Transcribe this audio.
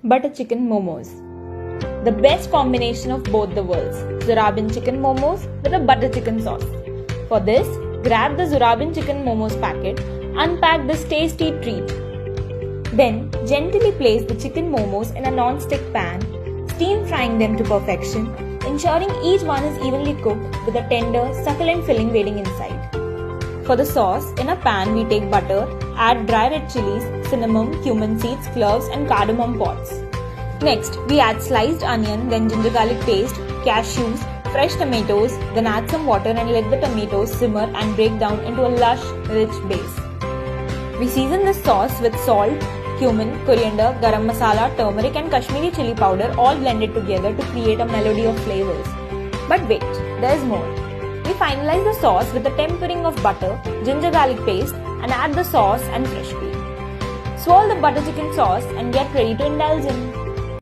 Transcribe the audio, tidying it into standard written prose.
Butter Chicken Momos. The best combination of both the worlds. Zorabian Chicken Momos with a butter chicken sauce. For this, grab the Zorabian Chicken Momos packet, unpack this tasty treat. Then, gently place the chicken momos in a non-stick pan, steam frying them to perfection, ensuring each one is evenly cooked with a tender, succulent filling waiting inside. For the sauce, in a pan we take butter, add dry red chilies, cinnamon, cumin seeds, cloves and cardamom pods. Next, we add sliced onion, then ginger garlic paste, cashews, fresh tomatoes, then add some water and let the tomatoes simmer and break down into a lush, rich base. We season this sauce with salt, cumin, coriander, garam masala, turmeric and Kashmiri chili powder all blended together to create a melody of flavors. But wait, there's more. We finalize the sauce with the tempering of butter, ginger garlic paste and add the sauce and fresh cream. Swirl the butter chicken sauce and get ready to indulge in.